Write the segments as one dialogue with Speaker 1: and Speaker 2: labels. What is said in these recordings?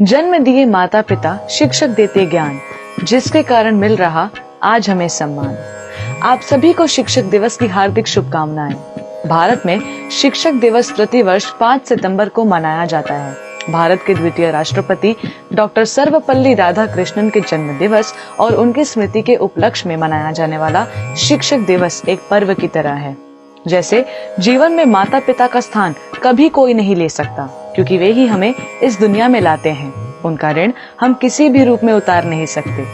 Speaker 1: जन्म दिए माता पिता, शिक्षक देते ज्ञान, जिसके कारण मिल रहा आज हमें सम्मान। आप सभी को शिक्षक दिवस की हार्दिक शुभकामनाएं। भारत में शिक्षक दिवस प्रतिवर्ष 5 सितंबर को मनाया जाता है। भारत के द्वितीय राष्ट्रपति डॉक्टर सर्वपल्ली राधाकृष्णन के जन्म दिवस और उनकी स्मृति के उपलक्ष्य में मनाया जाने वाला शिक्षक दिवस एक पर्व की तरह है। जैसे जीवन में माता पिता का स्थान कभी कोई नहीं ले सकता, क्योंकि वे ही हमें इस दुनिया में लाते हैं। उनका ऋण हम किसी भी रूप में उतार नहीं सकते।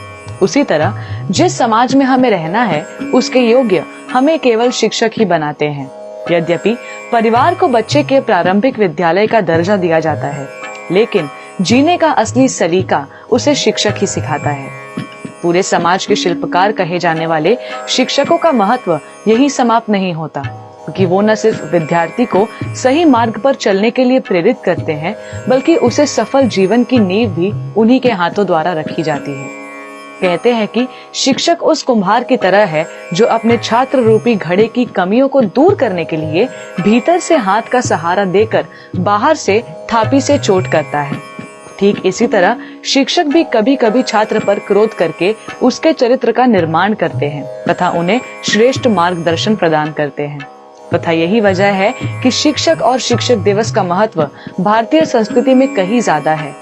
Speaker 1: उसी तरह जिस समाज में हमें रहना है, उसके योग्य हमें केवल शिक्षक ही बनाते हैं। यद्यपि परिवार को बच्चे के प्रारंभिक विद्यालय का दर्जा दिया जाता है, लेकिन जीने का असली सलीका उसे शिक्षक ही सिखाता है। पूरे समाज के शिल्पकार कहे जाने वाले शिक्षकों का महत्व यही समाप्त नहीं होता, क्योंकि वो न सिर्फ विद्यार्थी को सही मार्ग पर चलने के लिए प्रेरित करते हैं, बल्कि उसे सफल जीवन की नींव भी उन्हीं के हाथों द्वारा रखी जाती है। कहते हैं कि शिक्षक उस कुम्हार की तरह है जो अपने छात्र रूपी घड़े की कमियों को दूर करने के लिए भीतर से हाथ का सहारा देकर बाहर से थापी से चोट करता है। ठीक इसी तरह शिक्षक भी कभी कभी छात्र पर क्रोध करके उसके चरित्र का निर्माण करते हैं तथा उन्हें श्रेष्ठ मार्गदर्शन प्रदान करते हैं। तथा यही वजह है कि शिक्षक और शिक्षक दिवस का महत्व भारतीय संस्कृति में कहीं ज्यादा है।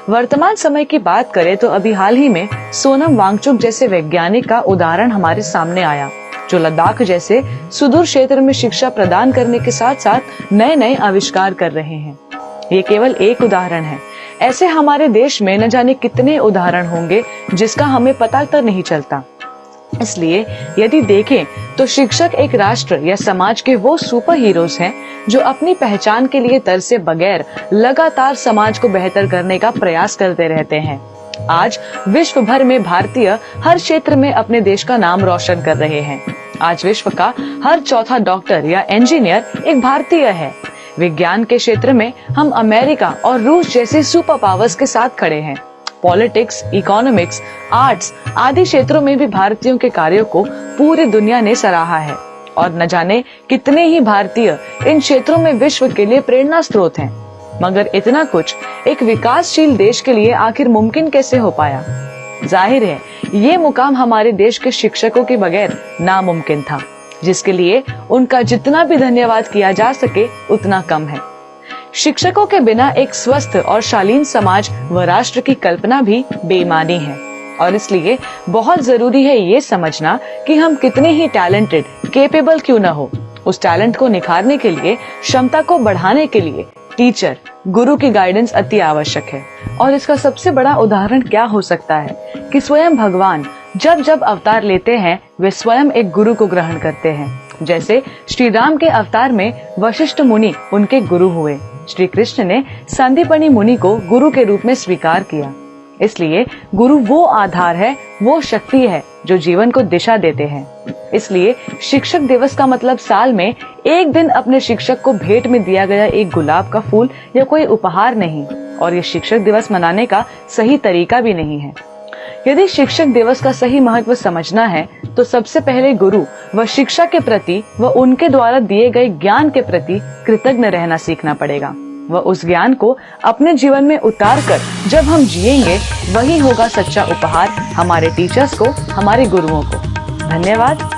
Speaker 1: वर्तमान समय की बात करें तो अभी हाल ही में सोनम वांगचुक जैसे वैज्ञानिक का उदाहरण हमारे सामने आया, जो लद्दाख जैसे सुदूर क्षेत्र में शिक्षा प्रदान करने के साथ साथ नए नए आविष्कार कर रहे हैं। ये केवल एक उदाहरण है। ऐसे हमारे देश में न जाने कितने उदाहरण होंगे जिसका हमें पता तक नहीं चलता। इसलिए यदि देखें तो शिक्षक एक राष्ट्र या समाज के वो सुपर हीरोज हैं जो अपनी पहचान के लिए तरसे बगैर लगातार समाज को बेहतर करने का प्रयास करते रहते हैं। आज विश्व भर में भारतीय हर क्षेत्र में अपने देश का नाम रोशन कर रहे हैं। आज विश्व का हर चौथा डॉक्टर या इंजीनियर एक भारतीय है। विज्ञान के क्षेत्र में हम अमेरिका और रूस जैसे सुपर पावर्स के साथ खड़े हैं। पॉलिटिक्स, इकोनॉमिक्स, आर्ट्स आदि क्षेत्रों में भी भारतीयों के कार्यों को पूरी दुनिया ने सराहा है और न जाने कितने ही भारतीय इन क्षेत्रों में विश्व के लिए प्रेरणा स्रोत हैं। मगर इतना कुछ एक विकासशील देश के लिए आखिर मुमकिन कैसे हो पाया? जाहिर है ये मुकाम हमारे देश के शिक्षकों के बगैर नामुमकिन था, जिसके लिए उनका जितना भी धन्यवाद किया जा सके उतना कम है। शिक्षकों के बिना एक स्वस्थ और शालीन समाज व राष्ट्र की कल्पना भी बेईमानी है और इसलिए बहुत जरूरी है ये समझना कि हम कितने ही टैलेंटेड, केपेबल क्यों न हो, उस टैलेंट को निखारने के लिए, क्षमता को बढ़ाने के लिए टीचर, गुरु की गाइडेंस अति आवश्यक है। और इसका सबसे बड़ा उदाहरण क्या हो सकता है कि स्वयं भगवान जब जब अवतार लेते हैं वे स्वयं एक गुरु को ग्रहण करते हैं। जैसे श्री राम के अवतार में वशिष्ठ मुनि उनके गुरु हुए। श्री कृष्ण ने संदीपनी मुनि को गुरु के रूप में स्वीकार किया। इसलिए गुरु वो आधार है, वो शक्ति है जो जीवन को दिशा देते हैं। इसलिए शिक्षक दिवस का मतलब साल में एक दिन अपने शिक्षक को भेंट में दिया गया एक गुलाब का फूल या कोई उपहार नहीं, और ये शिक्षक दिवस मनाने का सही तरीका भी नहीं है। यदि शिक्षक दिवस का सही महत्व समझना है तो सबसे पहले गुरु व शिक्षा के प्रति व उनके द्वारा दिए गए ज्ञान के प्रति कृतज्ञ रहना सीखना पड़ेगा। व उस ज्ञान को अपने जीवन में उतार कर जब हम जिएंगे, वही होगा सच्चा उपहार हमारे टीचर्स को, हमारे गुरुओं को। धन्यवाद।